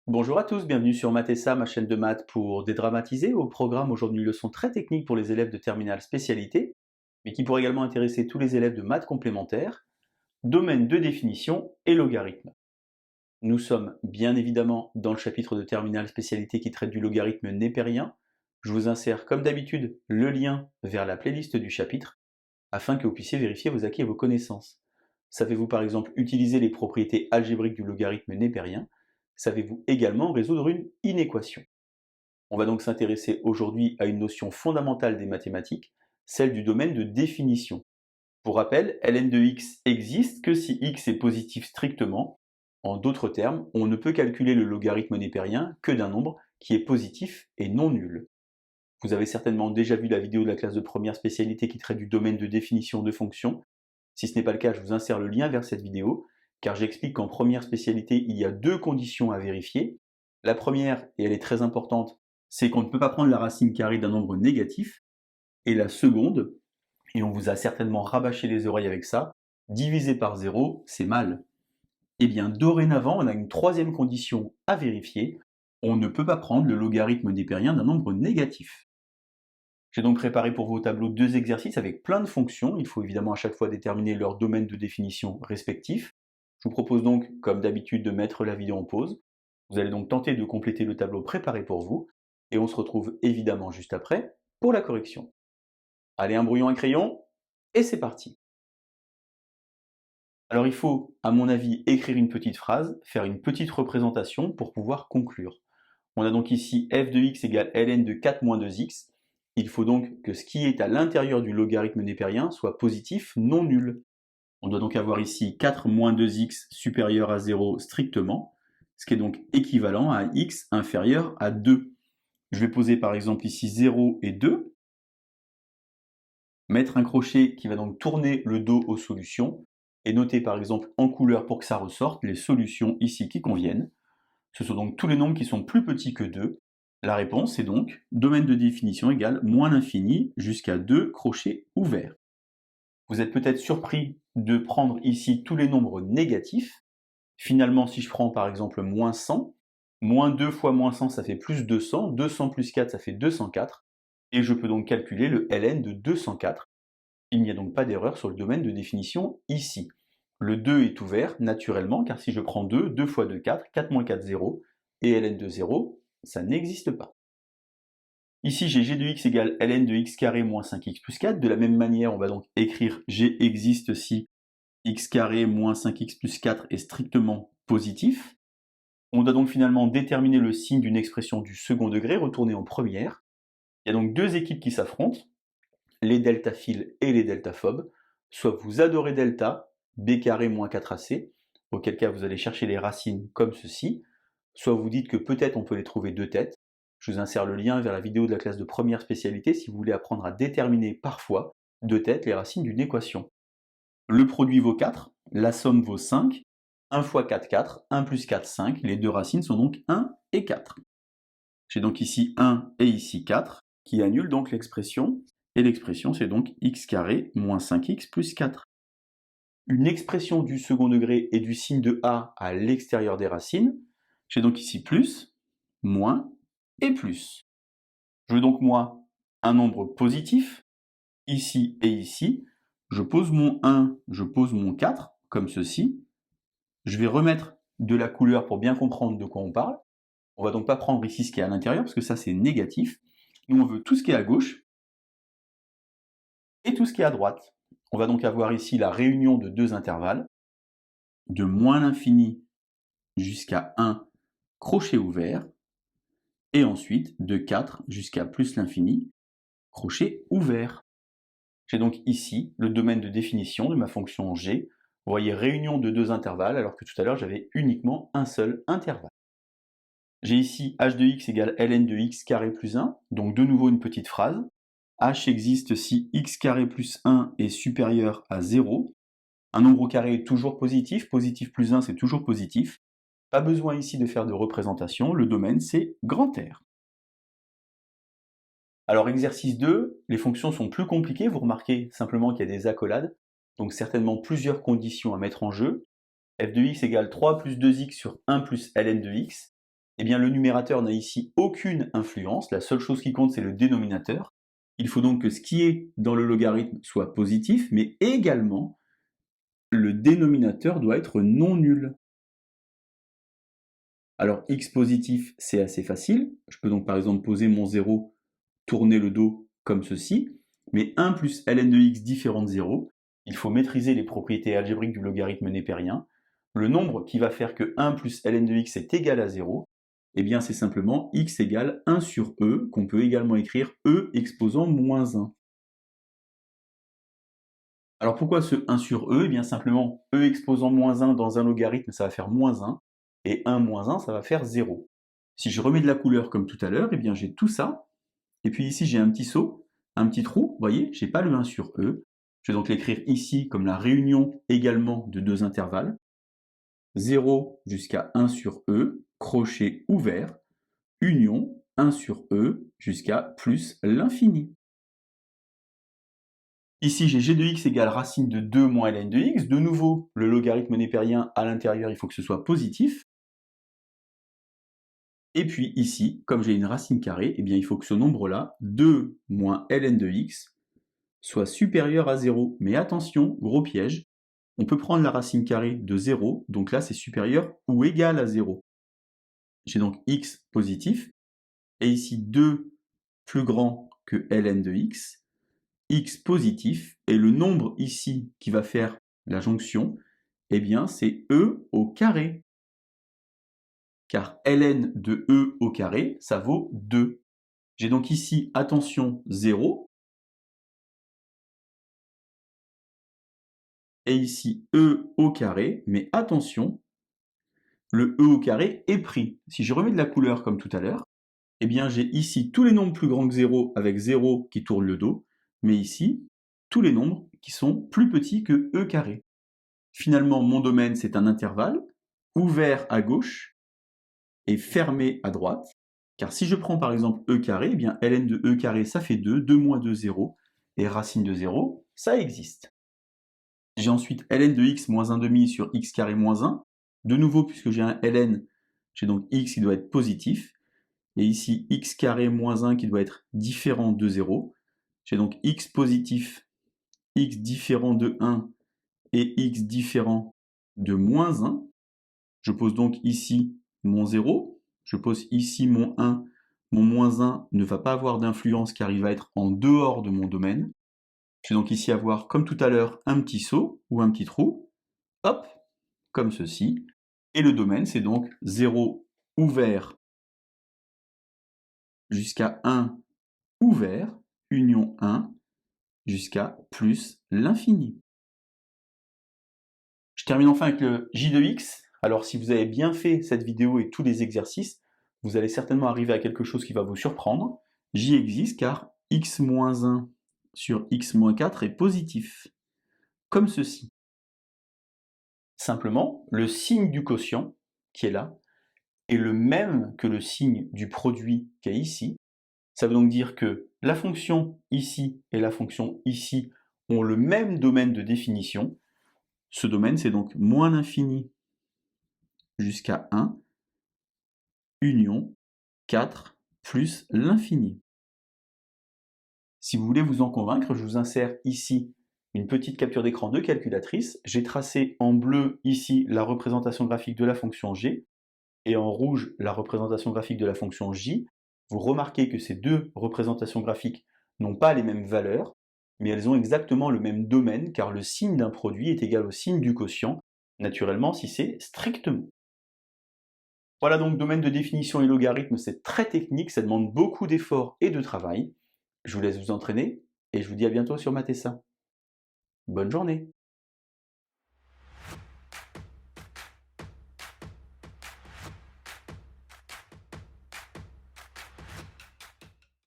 Bonjour à tous, bienvenue sur Math&Ça, ma chaîne de maths pour dédramatiser. Au programme aujourd'hui une leçon très technique pour les élèves de terminale spécialité, mais qui pourrait également intéresser tous les élèves de maths complémentaires, domaine de définition et logarithme. Nous sommes bien évidemment dans le chapitre de terminale spécialité qui traite du logarithme népérien. Je vous insère comme d'habitude le lien vers la playlist du chapitre afin que vous puissiez vérifier vos acquis et vos connaissances. Savez-vous par exemple utiliser les propriétés algébriques du logarithme népérien? Savez-vous également résoudre une inéquation? On va donc s'intéresser aujourd'hui à une notion fondamentale des mathématiques, celle du domaine de définition. Pour rappel, ln de x existe que si x est positif strictement. En d'autres termes, on ne peut calculer le logarithme népérien que d'un nombre qui est positif et non nul. Vous avez certainement déjà vu la vidéo de la classe de première spécialité qui traite du domaine de définition de fonctions. Si ce n'est pas le cas, je vous insère le lien vers cette vidéo, car j'explique qu'en première spécialité, il y a deux conditions à vérifier. La première, et elle est très importante, c'est qu'on ne peut pas prendre la racine carrée d'un nombre négatif. Et la seconde, et on vous a certainement rabâché les oreilles avec ça, diviser par 0, c'est mal. Eh bien, dorénavant, on a une troisième condition à vérifier. On ne peut pas prendre le logarithme népérien d'un nombre négatif. J'ai donc préparé pour vos tableaux deux exercices avec plein de fonctions. Il faut évidemment à chaque fois déterminer leur domaine de définition respectif. Je vous propose donc, comme d'habitude, de mettre la vidéo en pause. Vous allez donc tenter de compléter le tableau préparé pour vous. Et on se retrouve évidemment juste après pour la correction. Allez, un brouillon, un crayon, et c'est parti. Alors il faut, à mon avis, écrire une petite phrase, faire une petite représentation pour pouvoir conclure. On a donc ici f de x égale ln de 4 moins 2x. Il faut donc que ce qui est à l'intérieur du logarithme népérien soit positif, non nul. On doit donc avoir ici 4 moins 2x supérieur à 0 strictement, ce qui est donc équivalent à x inférieur à 2. Je vais poser par exemple ici 0 et 2, mettre un crochet qui va donc tourner le dos aux solutions, et noter par exemple en couleur pour que ça ressorte les solutions ici qui conviennent. Ce sont donc tous les nombres qui sont plus petits que 2. La réponse est donc domaine de définition égale moins l'infini jusqu'à 2 crochets ouverts. Vous êtes peut-être surpris de prendre ici tous les nombres négatifs. Finalement, si je prends par exemple moins 100, moins 2 fois moins 100 ça fait plus 200, 200 plus 4 ça fait 204, et je peux donc calculer le ln de 204. Il n'y a donc pas d'erreur sur le domaine de définition ici. Le 2 est ouvert naturellement, car si je prends 2, 2 fois 2, 4, 4 moins 4, 0, et ln de 0, ça n'existe pas. Ici, j'ai g de x égale ln de x carré moins 5x plus 4. De la même manière, on va donc écrire g existe si x carré moins 5x plus 4 est strictement positif. On doit donc finalement déterminer le signe d'une expression du second degré retournée en première. Il y a donc deux équipes qui s'affrontent, les deltaphiles et les deltaphobes. Soit vous adorez delta, b carré moins 4ac, auquel cas vous allez chercher les racines comme ceci, soit vous dites que peut-être on peut les trouver deux têtes. Je vous insère le lien vers la vidéo de la classe de première spécialité si vous voulez apprendre à déterminer parfois deux têtes les racines d'une équation. Le produit vaut 4, la somme vaut 5, 1 fois 4, 4, 1 plus 4, 5, les deux racines sont donc 1 et 4. J'ai donc ici 1 et ici 4, qui annulent donc l'expression, et l'expression c'est donc x carré moins 5x plus 4. Une expression du second degré et du signe de a à l'extérieur des racines. J'ai donc ici plus, moins et plus. Je veux donc moi un nombre positif, ici et ici. Je pose mon 1, je pose mon 4, comme ceci. Je vais remettre de la couleur pour bien comprendre de quoi on parle. On va donc pas prendre ici ce qui est à l'intérieur, parce que ça c'est négatif. Nous on veut tout ce qui est à gauche, et tout ce qui est à droite. On va donc avoir ici la réunion de deux intervalles, de moins l'infini jusqu'à 1, crochet ouvert, et ensuite de 4 jusqu'à plus l'infini, crochet ouvert. J'ai donc ici le domaine de définition de ma fonction g. Vous voyez réunion de deux intervalles, alors que tout à l'heure j'avais uniquement un seul intervalle. J'ai ici h de x égale ln de x carré plus 1, donc de nouveau une petite phrase. H existe si x carré plus 1 est supérieur à 0. Un nombre au carré est toujours positif, positif plus 1 c'est toujours positif. Pas besoin ici de faire de représentation, le domaine c'est grand R. Alors exercice 2, les fonctions sont plus compliquées, vous remarquez simplement qu'il y a des accolades, donc certainement plusieurs conditions à mettre en jeu. F de x égale 3 plus 2x sur 1 plus ln de x. Eh bien, le numérateur n'a ici aucune influence, la seule chose qui compte, c'est le dénominateur. Il faut donc que ce qui est dans le logarithme soit positif, mais également, le dénominateur doit être non nul. Alors, x positif, c'est assez facile. Je peux donc par exemple poser mon 0, tourner le dos comme ceci, mais 1 plus ln de x différent de 0, il faut maîtriser les propriétés algébriques du logarithme népérien. Le nombre qui va faire que 1 plus ln de x est égal à 0, eh bien c'est simplement x égale 1 sur e, qu'on peut également écrire e exposant moins 1. Alors pourquoi ce 1 sur e? Eh bien simplement, e exposant moins 1 dans un logarithme, ça va faire moins 1, et 1 moins 1, ça va faire 0. Si je remets de la couleur comme tout à l'heure, eh bien j'ai tout ça, et puis ici j'ai un petit saut, un petit trou, vous voyez, j'ai pas le 1 sur e. Je vais donc l'écrire ici comme la réunion également de deux intervalles. 0 jusqu'à 1 sur e, crochet ouvert, union 1 sur e jusqu'à plus l'infini. Ici, j'ai g de x égale racine de 2 moins ln de x. De nouveau, le logarithme népérien, à l'intérieur, il faut que ce soit positif. Et puis ici, comme j'ai une racine carrée, eh bien, il faut que ce nombre-là, 2 moins ln de x, soit supérieur à 0. Mais attention, gros piège, on peut prendre la racine carrée de 0, donc là c'est supérieur ou égal à 0. J'ai donc x positif, et ici 2 plus grand que ln de x positif, et le nombre ici qui va faire la jonction, eh bien c'est e au carré. Car ln de e au carré, ça vaut 2. J'ai donc ici, attention, 0, et ici e au carré, mais attention, le e au carré est pris. Si je remets de la couleur comme tout à l'heure, eh bien j'ai ici tous les nombres plus grands que 0 avec 0 qui tourne le dos, mais ici, tous les nombres qui sont plus petits que e carré. Finalement, mon domaine, c'est un intervalle, ouvert à gauche et fermé à droite, car si je prends par exemple e carré, eh bien ln de e carré, ça fait 2, 2 moins 2, 0, et racine de 0, ça existe. J'ai ensuite ln de x moins 1,5 sur x carré moins 1. De nouveau, puisque j'ai un ln, j'ai donc x qui doit être positif, et ici x carré moins 1 qui doit être différent de 0. J'ai donc x positif, x différent de 1, et x différent de moins 1. Je pose donc ici mon 0, je pose ici mon 1, mon moins 1 ne va pas avoir d'influence car il va être en dehors de mon domaine. Je vais donc ici avoir, comme tout à l'heure, un petit saut ou un petit trou, hop, comme ceci. Et le domaine, c'est donc 0 ouvert jusqu'à 1 ouvert, union 1, jusqu'à plus l'infini. Je termine enfin avec le j de x. Alors si vous avez bien fait cette vidéo et tous les exercices, vous allez certainement arriver à quelque chose qui va vous surprendre. J existe car x-1 sur x-4 est positif, comme ceci. Simplement, le signe du quotient, qui est là, est le même que le signe du produit qui est ici. Ça veut donc dire que la fonction ici et la fonction ici ont le même domaine de définition. Ce domaine, c'est donc moins l'infini jusqu'à 1, union 4 plus l'infini. Si vous voulez vous en convaincre, je vous insère ici une petite capture d'écran de calculatrice. J'ai tracé en bleu ici la représentation graphique de la fonction g, et en rouge la représentation graphique de la fonction j. Vous remarquez que ces deux représentations graphiques n'ont pas les mêmes valeurs, mais elles ont exactement le même domaine, car le signe d'un produit est égal au signe du quotient, naturellement si c'est strictement. Voilà donc domaine de définition et logarithme, c'est très technique, ça demande beaucoup d'efforts et de travail. Je vous laisse vous entraîner, et je vous dis à bientôt sur Mathessa. Bonne journée!